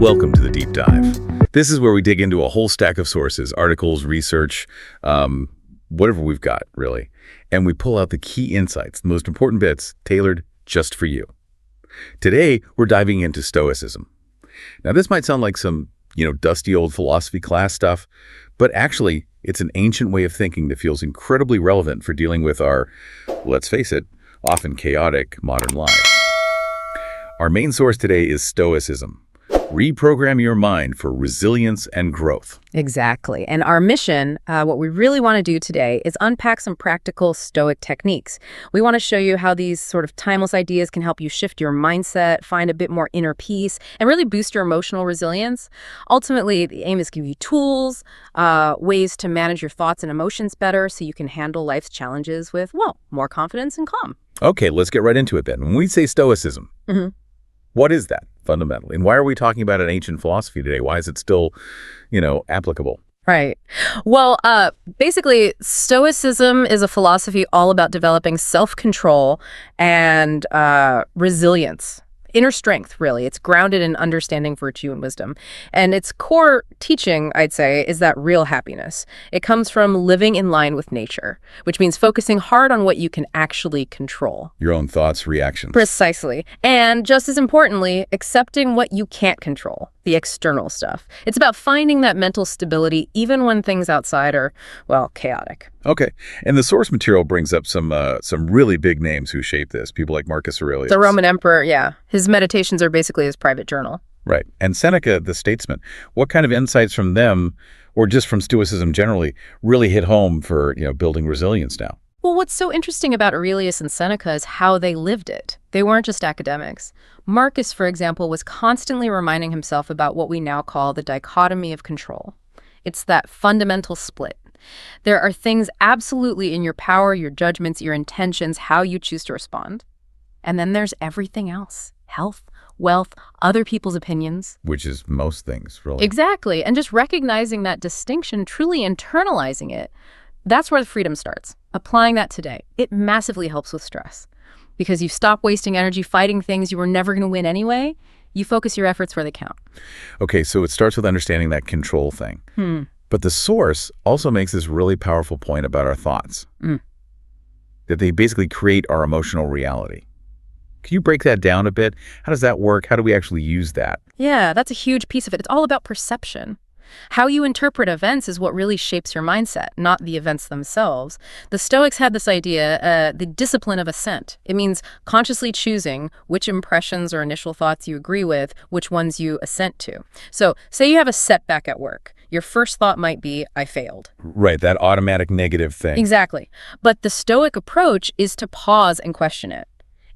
Welcome to the Deep Dive. This is where we dig into a whole stack of sources, articles, research, whatever we've got, really. And we pull out the key insights, the most important bits, tailored just for you. Today, we're diving into Stoicism. Now, this might sound like some, dusty old philosophy class stuff, but actually, it's an ancient way of thinking that feels incredibly relevant for dealing with our, let's face it, often chaotic modern lives. Our main source today is Stoicism. Reprogram your mind for resilience and growth. Exactly. And our mission, what we really want to do today is unpack some practical Stoic techniques. We want to show you how these sort of timeless ideas can help you shift your mindset, find a bit more inner peace, and really boost your emotional resilience. Ultimately, the aim is to give you tools, ways to manage your thoughts and emotions better so you can handle life's challenges with, more confidence and calm. Okay, let's get right into it then. When we say Stoicism, what is that fundamentally? And why are we talking about an ancient philosophy today? Why is it still, applicable? Right. Well, basically, Stoicism is a philosophy all about developing self-control and resilience. Inner strength, really. It's grounded in understanding virtue and wisdom. And its core teaching, I'd say, is that real happiness. It comes from living in line with nature, which means focusing hard on what you can actually control. Your own thoughts, reactions. Precisely. And just as importantly, accepting what you can't control, the external stuff. It's about finding that mental stability even when things outside are, chaotic. Okay. And the source material brings up some really big names who shaped this. People like Marcus Aurelius. The Roman emperor, yeah. His meditations are basically his private journal. Right. And Seneca, the statesman. What kind of insights from them, or just from Stoicism generally, really hit home for, building resilience now? Well, what's so interesting about Aurelius and Seneca is how they lived it. They weren't just academics. Marcus, for example, was constantly reminding himself about what we now call the dichotomy of control. It's that fundamental split. There are things absolutely in your power, your judgments, your intentions, how you choose to respond. And then there's everything else. Health, wealth, other people's opinions. Which is most things, really. Exactly. And just recognizing that distinction, truly internalizing it, that's where the freedom starts. Applying that today, it massively helps with stress. Because you stop wasting energy fighting things you were never going to win anyway. You focus your efforts where they count. Okay, so it starts with understanding that control thing. But the source also makes this really powerful point about our thoughts. That they basically create our emotional reality. Can you break that down a bit? How does that work? How do we actually use that? Yeah, that's a huge piece of it. It's all about perception. How you interpret events is what really shapes your mindset, not the events themselves. The Stoics had this idea, the discipline of assent. It means consciously choosing which impressions or initial thoughts you agree with, which ones you assent to. So, say you have a setback at work. Your first thought might be, I failed. Right, that automatic negative thing. Exactly. But the Stoic approach is to pause and question it.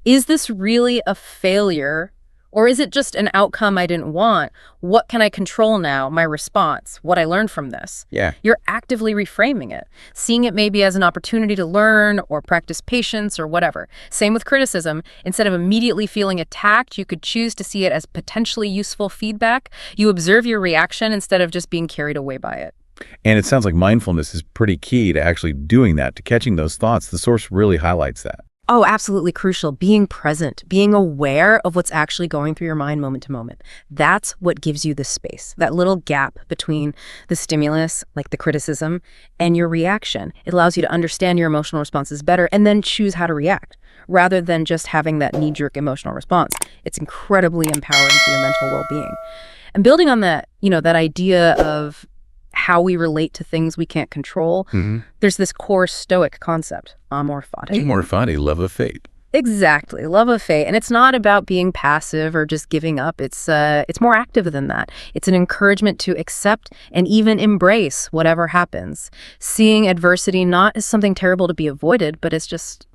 Is this really a failure? Or is it just an outcome I didn't want? What can I control now? My response, what I learned from this. Yeah. You're actively reframing it, seeing it maybe as an opportunity to learn or practice patience or whatever. Same with criticism. Instead of immediately feeling attacked, you could choose to see it as potentially useful feedback. You observe your reaction instead of just being carried away by it. And it sounds like mindfulness is pretty key to actually doing that, to catching those thoughts. The source really highlights that. Oh, absolutely crucial. Being present, being aware of what's actually going through your mind moment to moment. That's what gives you the space, that little gap between the stimulus, like the criticism, and your reaction. It allows you to understand your emotional responses better and then choose how to react, rather than just having that knee-jerk emotional response. It's incredibly empowering for your mental well-being. And building on that, that idea of how we relate to things we can't control, there's this core Stoic concept, amor fati. Amor fati, love of fate. Exactly, love of fate. And it's not about being passive or just giving up. It's more active than that. It's an encouragement to accept and even embrace whatever happens. Seeing adversity not as something terrible to be avoided, but as just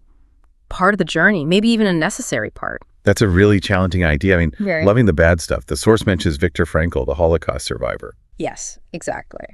part of the journey, maybe even a necessary part. That's a really challenging idea. I mean, Very. Loving the bad stuff. The source mentions Viktor Frankl, the Holocaust survivor. Yes, exactly.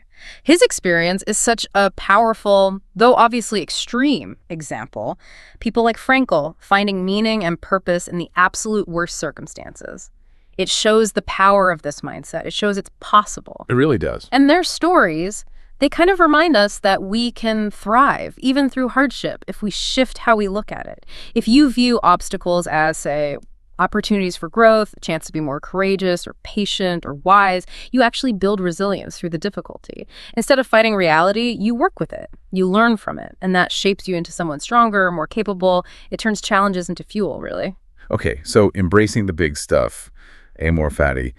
His experience is such a powerful, though obviously extreme, example. People like Frankl finding meaning and purpose in the absolute worst circumstances. It shows the power of this mindset. It shows it's possible. It really does. And their stories, they kind of remind us that we can thrive, even through hardship, if we shift how we look at it. If you view obstacles as, say, opportunities for growth, a chance to be more courageous or patient or wise. You actually build resilience through the difficulty. Instead of fighting reality, you work with it. You learn from it, and that shapes you into someone stronger, more capable. It turns challenges into fuel, really. Okay, so embracing the big stuff, amor fati.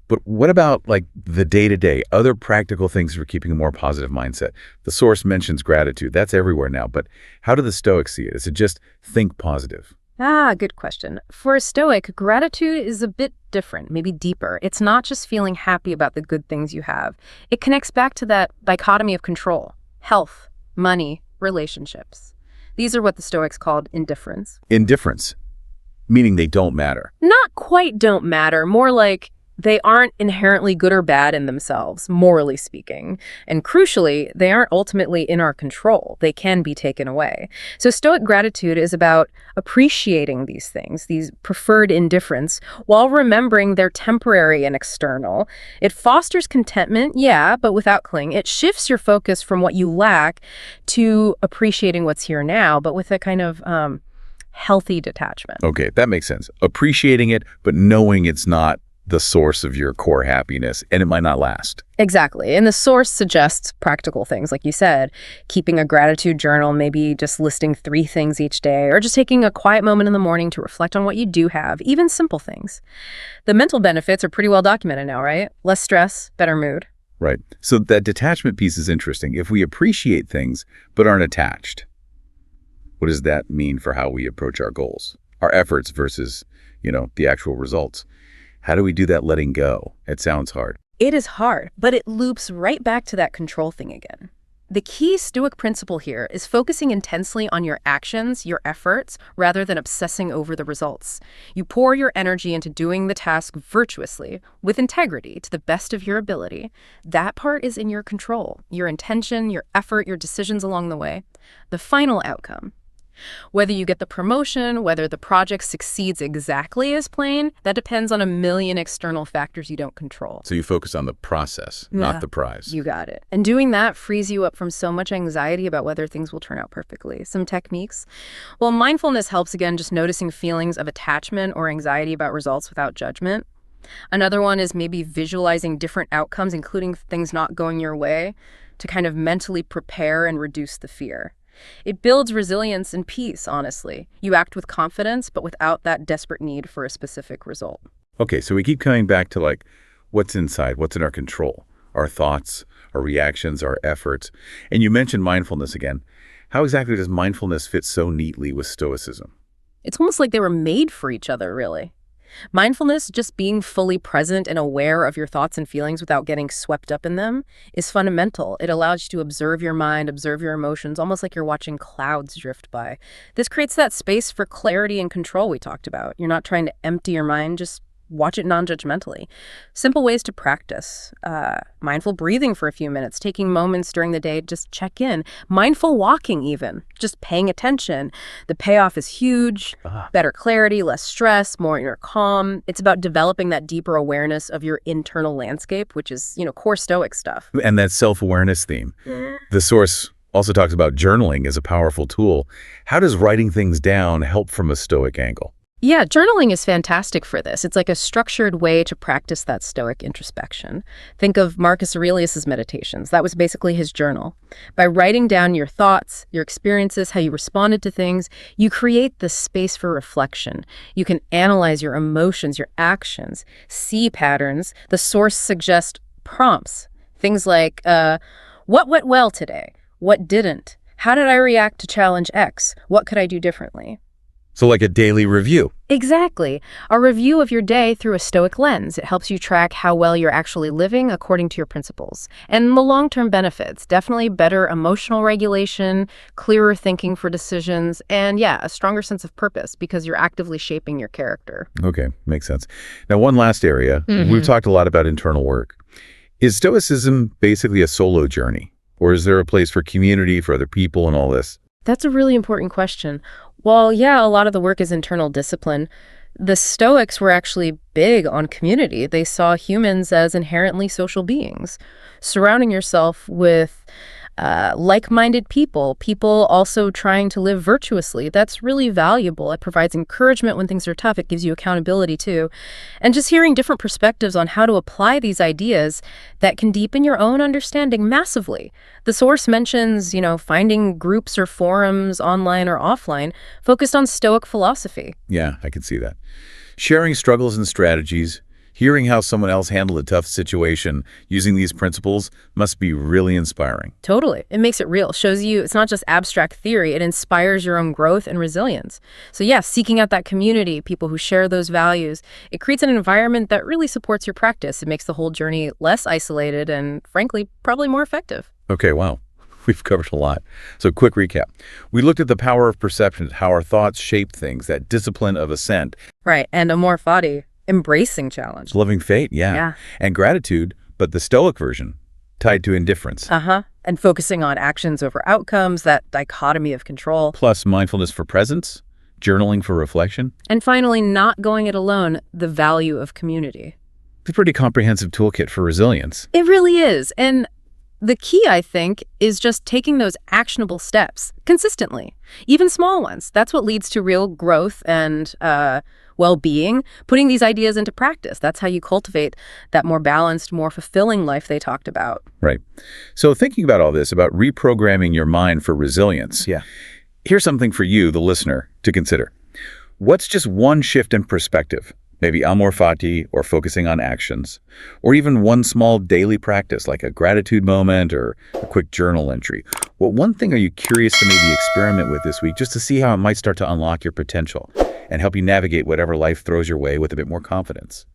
But what about like the day-to-day, other practical things for keeping a more positive mindset? The source mentions gratitude. That's everywhere now. But how do the Stoics see it? Is it just think positive? Good question. For a Stoic, gratitude is a bit different, maybe deeper. It's not just feeling happy about the good things you have. It connects back to that dichotomy of control, health, money, relationships. These are what the Stoics called indifference. Indifference, meaning they don't matter. Not quite don't matter, more like they aren't inherently good or bad in themselves, morally speaking. And crucially, they aren't ultimately in our control. They can be taken away. So Stoic gratitude is about appreciating these things, these preferred indifference, while remembering they're temporary and external. It fosters contentment, yeah, but without cling. It shifts your focus from what you lack to appreciating what's here now, but with a kind of healthy detachment. Okay, that makes sense. Appreciating it, but knowing it's not the source of your core happiness, and it might not last. Exactly. And the source suggests practical things, like you said, keeping a gratitude journal, maybe just listing 3 things each day, or just taking a quiet moment in the morning to reflect on what you do have, even simple things. The mental benefits are pretty well documented now, right? Less stress, better mood. Right. So that detachment piece is interesting. If we appreciate things but aren't attached, what does that mean for how we approach our goals, our efforts versus, the actual results? How do we do that letting go? It sounds hard. It is hard, but it loops right back to that control thing again. The key Stoic principle here is focusing intensely on your actions, your efforts, rather than obsessing over the results. You pour your energy into doing the task virtuously, with integrity, to the best of your ability. That part is in your control, your intention, your effort, your decisions along the way. The final outcome, whether you get the promotion, whether the project succeeds exactly as planned, that depends on a million external factors you don't control. So you focus on the process, not the prize. You got it. And doing that frees you up from so much anxiety about whether things will turn out perfectly. Some techniques. Well, mindfulness helps, again, just noticing feelings of attachment or anxiety about results without judgment. Another one is maybe visualizing different outcomes, including things not going your way, to kind of mentally prepare and reduce the fear. It builds resilience and peace, honestly. You act with confidence, but without that desperate need for a specific result. Okay, so we keep coming back to like what's inside, what's in our control, our thoughts, our reactions, our efforts. And you mentioned mindfulness again. How exactly does mindfulness fit so neatly with Stoicism? It's almost like they were made for each other, really. Mindfulness, just being fully present and aware of your thoughts and feelings without getting swept up in them, is fundamental. It allows you to observe your mind, observe your emotions, almost like you're watching clouds drift by. This creates that space for clarity and control we talked about. You're not trying to empty your mind, just watch it non-judgmentally. Simple ways to practice. Mindful breathing for a few minutes, taking moments during the day, just check in. Mindful walking even, just paying attention. The payoff is huge. Better clarity, less stress, more inner calm. It's about developing that deeper awareness of your internal landscape, which is, core Stoic stuff. And that self-awareness theme. The source also talks about journaling as a powerful tool. How does writing things down help from a Stoic angle? Yeah, journaling is fantastic for this. It's like a structured way to practice that Stoic introspection. Think of Marcus Aurelius' meditations. That was basically his journal. By writing down your thoughts, your experiences, how you responded to things, you create the space for reflection. You can analyze your emotions, your actions, see patterns. The source suggests prompts. Things like, what went well today? What didn't? How did I react to challenge X? What could I do differently? So like a daily review. Exactly. A review of your day through a Stoic lens. It helps you track how well you're actually living according to your principles. And the long-term benefits, definitely better emotional regulation, clearer thinking for decisions, and a stronger sense of purpose because you're actively shaping your character. Okay, makes sense. Now, one last area. We've talked a lot about internal work. Is Stoicism basically a solo journey? Or is there a place for community, for other people and all this? That's a really important question. Well, a lot of the work is internal discipline. The Stoics were actually big on community. They saw humans as inherently social beings. Surrounding yourself with like-minded people also trying to live virtuously. That's really valuable. It provides encouragement when things are tough. It gives you accountability too. And just hearing different perspectives on how to apply these ideas that can deepen your own understanding massively. The source mentions, finding groups or forums online or offline focused on Stoic philosophy. Yeah, I can see that. Sharing struggles and strategies, hearing how someone else handled a tough situation using these principles must be really inspiring. Totally. It makes it real. Shows you it's not just abstract theory. It inspires your own growth and resilience. So yeah, seeking out that community, people who share those values, it creates an environment that really supports your practice. It makes the whole journey less isolated and, frankly, probably more effective. Okay, wow. We've covered a lot. So quick recap. We looked at the power of perception, how our thoughts shape things, that discipline of assent. Right. And amor fati, embracing challenge. Loving fate, Yeah. And gratitude, but the Stoic version, tied to indifference. And focusing on actions over outcomes, that dichotomy of control. Plus mindfulness for presence, journaling for reflection. And finally, not going it alone, the value of community. It's a pretty comprehensive toolkit for resilience. It really is. And the key, I think, is just taking those actionable steps consistently, even small ones. That's what leads to real growth and well-being, putting these ideas into practice. That's how you cultivate that more balanced, more fulfilling life they talked about. Right. So thinking about all this, about reprogramming your mind for resilience, here's something for you, the listener, to consider. What's just one shift in perspective? Maybe amor fati, or focusing on actions, or even one small daily practice like a gratitude moment or a quick journal entry. What one thing are you curious to maybe experiment with this week just to see how it might start to unlock your potential and help you navigate whatever life throws your way with a bit more confidence?